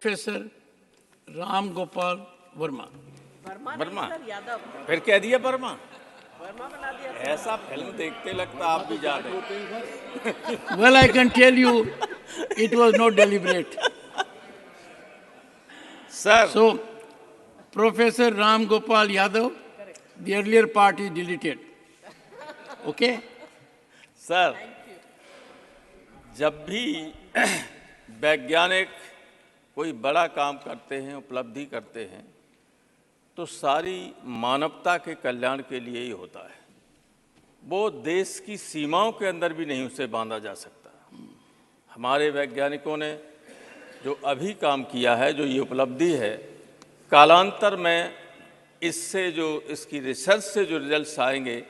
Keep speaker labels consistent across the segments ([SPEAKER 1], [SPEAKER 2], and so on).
[SPEAKER 1] Professor Ram Gopal Verma.
[SPEAKER 2] Verma फिर कह दिया वर्मा
[SPEAKER 3] बना दिया।
[SPEAKER 2] ऐसा फिल्म देखते लगता आप भी याद है।
[SPEAKER 1] Well, I can tell you, it was not deliberate.
[SPEAKER 2] Sir
[SPEAKER 1] So, Professor Ram Gopal Yadav, the earlier part is deleted. Okay?
[SPEAKER 2] Sir जब भी वैज्ञानिक कोई बड़ा काम करते हैं, उपलब्धि करते हैं, तो सारी मानवता के कल्याण के लिए ही होता है। वो देश की सीमाओं के अंदर भी नहीं उसे बांधा जा सकता। हमारे वैज्ञानिकों ने जो अभी काम किया है, जो ये उपलब्धि है, कालांतर में इससे जो इसकी रिसर्च से जो रिजल्ट्स आएंगे,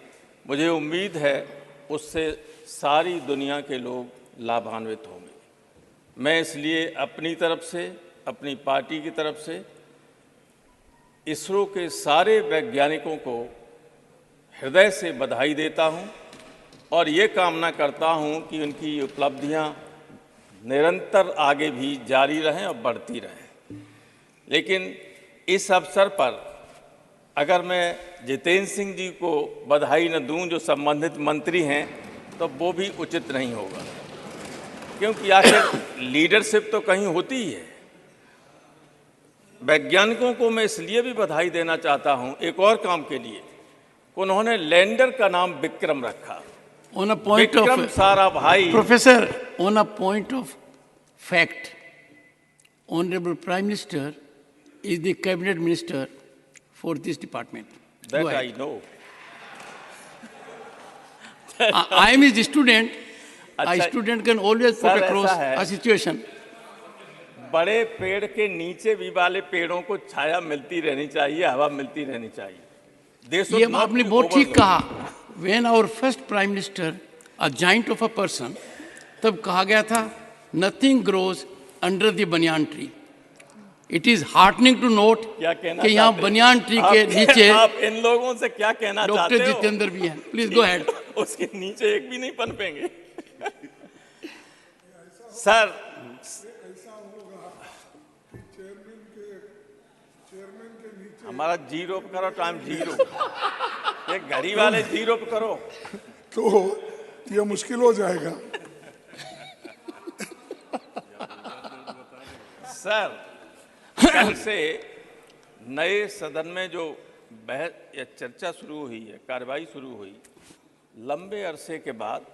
[SPEAKER 2] मुझे उम्मीद है उससे सारी दुनिया के लोग लाभान्वित होंगे। मैं इसलिए अपनी तरफ से, अपनी पार्टी की तरफ से इसरो के सारे वैज्ञानिकों को हृदय से बधाई देता हूं और ये कामना करता हूं कि उनकी उपलब्धियां निरंतर आगे भी जारी रहें और बढ़ती रहें। लेकिन इस अवसर पर अगर मैं जितेंद्र सिंह जी को बधाई न दूं, जो संबंधित मंत्री हैं, तो वो भी उचित नहीं होगा, क्योंकि आखिर लीडरशिप तो कहीं होती ही है। वैज्ञानिकों को मैं इसलिए भी बधाई देना चाहता हूं एक और काम के लिए, उन्होंने लैंडर का नाम विक्रम रखा।
[SPEAKER 1] On a point
[SPEAKER 2] Vikram
[SPEAKER 1] of
[SPEAKER 2] Sarabhai
[SPEAKER 1] Professor, on a point of fact, Honorable Prime Minister is the cabinet minister for this department.
[SPEAKER 2] that
[SPEAKER 1] Go
[SPEAKER 2] I
[SPEAKER 1] ahead.
[SPEAKER 2] know.
[SPEAKER 1] I am his student. A
[SPEAKER 2] अच्छा,
[SPEAKER 1] student can always put
[SPEAKER 2] sir,
[SPEAKER 1] across
[SPEAKER 2] ऐसा है।
[SPEAKER 1] a situation.
[SPEAKER 2] बड़े पेड़ के नीचे भी वाले पेड़ों को छाया मिलती रहनी चाहिए, हवा मिलती रहनी चाहिए। They should
[SPEAKER 1] ये
[SPEAKER 2] not
[SPEAKER 1] आपने
[SPEAKER 2] be
[SPEAKER 1] बहुत ठीक
[SPEAKER 2] overlooked.
[SPEAKER 1] कहा। When our first Prime Minister, a giant of a person, तब कहा गया था, nothing grows under the banyan tree. It is heartening to note
[SPEAKER 2] क्या कहना
[SPEAKER 1] कि यहाँ
[SPEAKER 2] चाहते हैं?
[SPEAKER 1] बनियान ट्री के
[SPEAKER 2] आप-
[SPEAKER 1] नीचे
[SPEAKER 2] आप इन लोगों से क्या कहना
[SPEAKER 1] डॉक्टर
[SPEAKER 2] चाहते हो?
[SPEAKER 1] जितेंद्र भी हैं। Please go ahead.
[SPEAKER 2] उसके नीचे एक भी नहीं पनपेंगे। सर हमारा जीरो पे करो, टाइम जीरो। ये घड़ी वाले जीरो पे करो।
[SPEAKER 4] तो ये मुश्किल हो जाएगा।
[SPEAKER 2] सर कल से नए सदन में जो बहस या चर्चा शुरू हुई है, कार्रवाई शुरू हुई, लंबे अरसे के बाद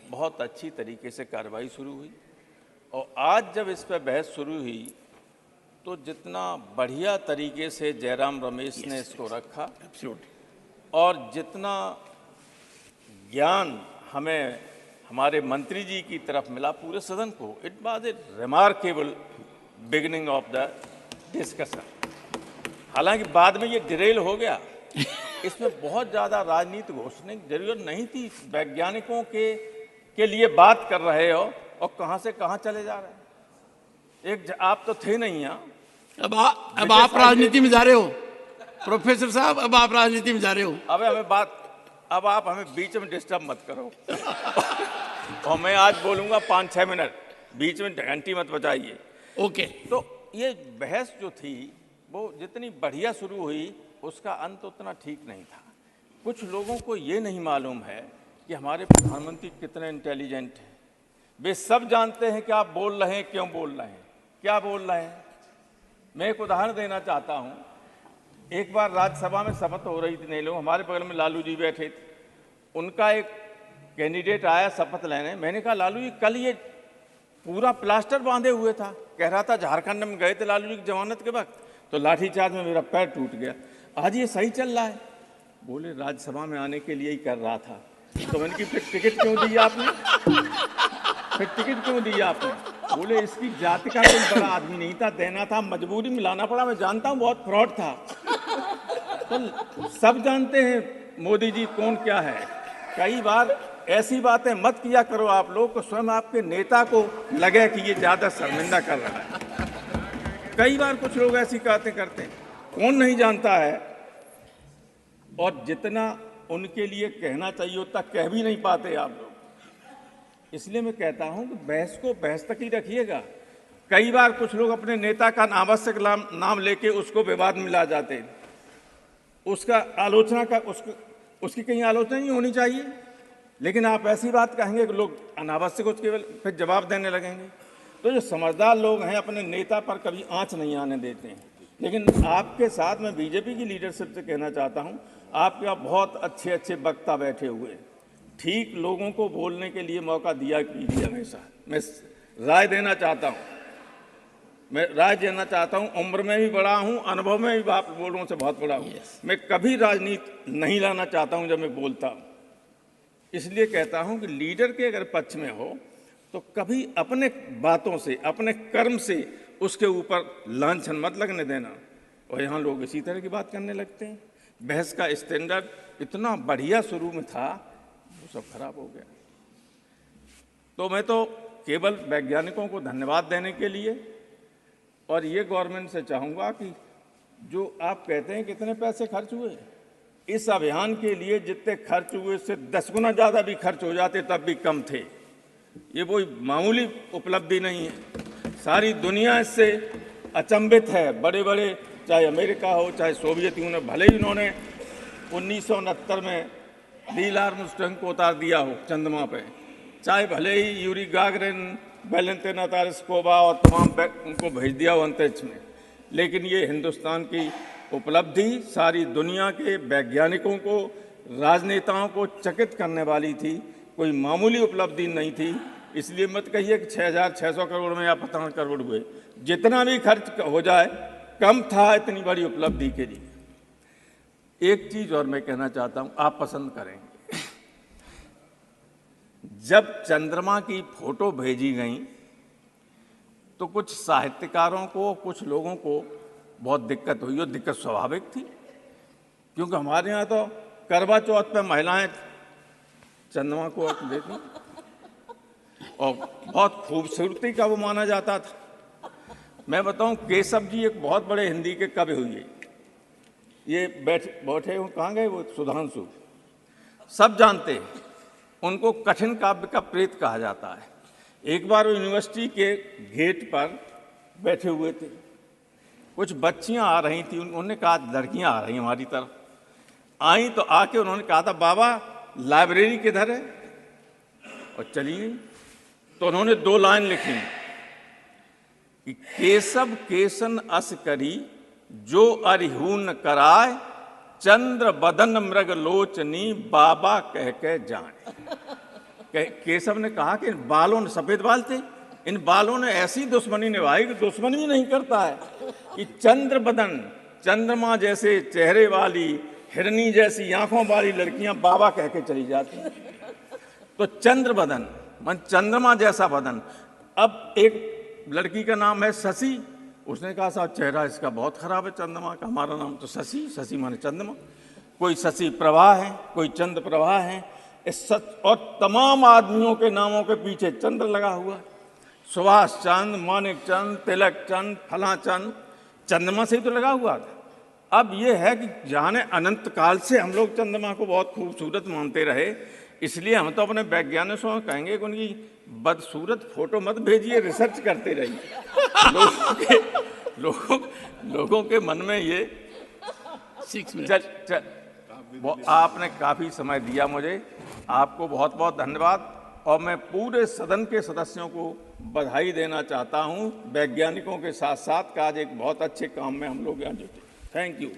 [SPEAKER 2] बहुत अच्छी तरीके से कार्रवाई शुरू हुई। और आज जब इस पर बहस शुरू हुई, तो जितना बढ़िया तरीके से जयराम रमेश ने इसको रखा और जितना ज्ञान हमें हमारे मंत्री जी की तरफ मिला पूरे सदन को, it was a remarkable beginning of the discussion. हालांकि बाद में ये डिरेल हो गया, इसमें बहुत ज़्यादा राजनीति घोषणे की जरूरत नहीं थी। वैज्ञानिकों के लिए बात कर रहे हो और कहाँ से कहाँ चले जा रहे हैं। आप तो थे नहीं यहाँ।
[SPEAKER 1] अब आप राजनीति में जा रहे हो प्रोफेसर साहब, अब आप राजनीति में जा रहे हो।
[SPEAKER 2] अब आप हमें बीच में डिस्टर्ब मत करो। और मैं आज बोलूँगा 5-6 मिनट, बीच में घंटी मत बजाइए।
[SPEAKER 1] ओके।
[SPEAKER 2] तो ये बहस जो थी वो जितनी बढ़िया शुरू हुई, उसका अंत उतना ठीक नहीं था। कुछ लोगों को ये नहीं मालूम है कि हमारे प्रधानमंत्री कितने इंटेलिजेंट हैं। वे सब जानते हैं कि आप बोल रहे हैं, क्यों बोल रहे हैं, क्या बोल रहे हैं। मैं एक उदाहरण देना चाहता हूँ। एक बार राज्यसभा में शपथ हो रही थी, नहीं लोग, हमारे बगल में लालू जी बैठे थे। उनका एक कैंडिडेट आया शपथ लेने। मैंने कहा, लालू जी कल ये पूरा प्लास्टर बांधे हुए था, कह रहा था झारखंड में गए थे लालू जी की जमानत के वक्त, तो लाठीचार्ज में मेरा पैर टूट गया। आज ये सही चल रहा है। बोले राज्यसभा में आने के लिए ही कर रहा था। तो मैंने फिर टिकट क्यों दी आपने? फिर टिकट क्यों दी आपने? बोले इसकी जाति का कोई बड़ा आदमी नहीं था, देना था, मजबूरी में लाना पड़ा। मैं जानता हूँ बहुत फ्रॉड था। तो सब जानते हैं मोदी जी कौन क्या है। कई बार ऐसी बातें मत किया करो आप लोग को, स्वयं आपके नेता को लगे कि ये ज़्यादा शर्मिंदा कर रहा है। कई बार कुछ लोग ऐसी बातें करते हैं, कौन नहीं जानता है। और जितना उनके लिए कहना चाहिए उतना कह भी नहीं पाते आप लोग। इसलिए मैं कहता हूं कि बहस को बहस तक ही रखिएगा। कई बार कुछ लोग अपने नेता का अनावश्यक नाम लेके उसको विवाद में ला जाते हैं। उसका आलोचना का उसकी कहीं आलोचना नहीं होनी चाहिए, लेकिन आप ऐसी बात कहेंगे कि लोग अनावश्यक उसके फिर जवाब देने लगेंगे। तो जो समझदार लोग हैं अपने नेता पर कभी आंच नहीं आने देते हैं। लेकिन आपके साथ मैं बीजेपी की लीडरशिप से कहना चाहता हूं, आपके यहाँ बहुत अच्छे अच्छे वक्ता बैठे हुए हैं, ठीक लोगों को बोलने के लिए मौका दिया कीजिए हमेशा। मैं राय देना चाहता हूं, उम्र में भी बड़ा हूं, अनुभव में भी आप लोगों से बहुत बड़ा हूं। मैं कभी राजनीति नहीं लाना चाहता हूं जब मैं बोलता हूं। इसलिए कहता हूं कि लीडर के अगर पक्ष में हो तो कभी अपने बातों से, अपने कर्म से उसके ऊपर लांछन मत लगने देना। और यहाँ लोग इसी तरह की बात करने लगते हैं। बहस का स्टैंडर्ड इतना बढ़िया शुरू में था, वो सब खराब हो गया। तो मैं तो केवल वैज्ञानिकों को धन्यवाद देने के लिए और ये गवर्नमेंट से चाहूँगा कि जो आप कहते हैं कितने पैसे खर्च हुए, इस अभियान के लिए जितने खर्च हुए उससे 10 गुना ज़्यादा भी खर्च हो जाते तब भी कम थे। ये कोई मामूली उपलब्धि नहीं है। सारी दुनिया इससे अचंभित है। बड़े बड़े चाहे अमेरिका हो चाहे सोवियत यूनियन, भले ही उन्होंने 1969 में नील आर्मस्ट्रांग को उतार दिया हो चंद्रमा पे, चाहे भले ही यूरी गागरिन, वैलेंटिना तारस्कोवा और तमाम उनको भेज दिया हो अंतरिक्ष में, लेकिन ये हिंदुस्तान की उपलब्धि सारी दुनिया के वैज्ञानिकों को, राजनेताओं को चकित करने वाली थी। कोई मामूली उपलब्धि नहीं थी। इसलिए मत कहिए कि 6,600 करोड़ में या 15 करोड़ हुए, जितना भी खर्च हो जाए कम था इतनी बड़ी उपलब्धि के लिए। एक चीज और मैं कहना चाहता हूं, आप पसंद करेंगे, जब चंद्रमा की फोटो भेजी गई तो कुछ साहित्यकारों को, कुछ लोगों को बहुत दिक्कत हुई। और दिक्कत स्वाभाविक थी, क्योंकि हमारे यहाँ तो करवा चौथ पे महिलाएं चंद्रमा को देती और बहुत खूबसूरती का वो माना जाता था। मैं बताऊं, केशव जी एक बहुत बड़े हिंदी के कवि हुए, ये बैठे हुए कहाँ गए, वो सुधांशु, सब जानते हैं उनको कठिन काव्य का प्रेत कहा जाता है। एक बार वो यूनिवर्सिटी के गेट पर बैठे हुए थे, कुछ बच्चियां आ रही थी, उन्होंने कहा लड़कियां आ रही हमारी तरफ, आई तो आके उन्होंने कहा था बाबा लाइब्रेरी किधर है, और चली गई। तो उन्होंने 2 लाइन लिखी कि केशव केसन अस करी जो अरिहून कराय, चंद्र बदन मृग लोचनी बाबा कह के जाने। केशव ने कहा कि इन बालों ने, सफेद बाल थे, इन बालों ने ऐसी दुश्मनी निभाई कि दुश्मन भी नहीं करता है कि चंद्र बदन, चंद्रमा जैसे चेहरे वाली, हिरनी जैसी आंखों वाली लड़कियां बाबा कह के चली जाती। तो चंद्र बदन मन चंद्रमा जैसा बदन। अब एक लड़की का नाम है शशि, उसने कहा साहब चेहरा इसका बहुत खराब है चंद्रमा का, हमारा नाम तो शशि, शशि माने चंद्रमा। कोई शशि प्रभा है, कोई चंद्र प्रभा है, और तमाम आदमियों के नामों के पीछे चंद्र लगा हुआ। सुभाष चंद्र, मानिक चंद, तिलक चंद, फला चंद, चंद्रमा से ही तो लगा हुआ था। अब ये है कि जाने अनंत काल से हम लोग चंद्रमा को बहुत खूबसूरत मानते रहे, इसलिए हम तो अपने वैज्ञानिकों को कहेंगे कि उनकी बदसूरत फोटो मत भेजिए, रिसर्च करते रहिए। लोगों के मन में ये
[SPEAKER 1] 6 मिनट।
[SPEAKER 2] आपने काफी समय दिया मुझे, आपको बहुत बहुत धन्यवाद। और मैं पूरे सदन के सदस्यों को बधाई देना चाहता हूं, वैज्ञानिकों के साथ साथ आज एक बहुत अच्छे काम में हम लोग यहाँ जुटे। Thank you.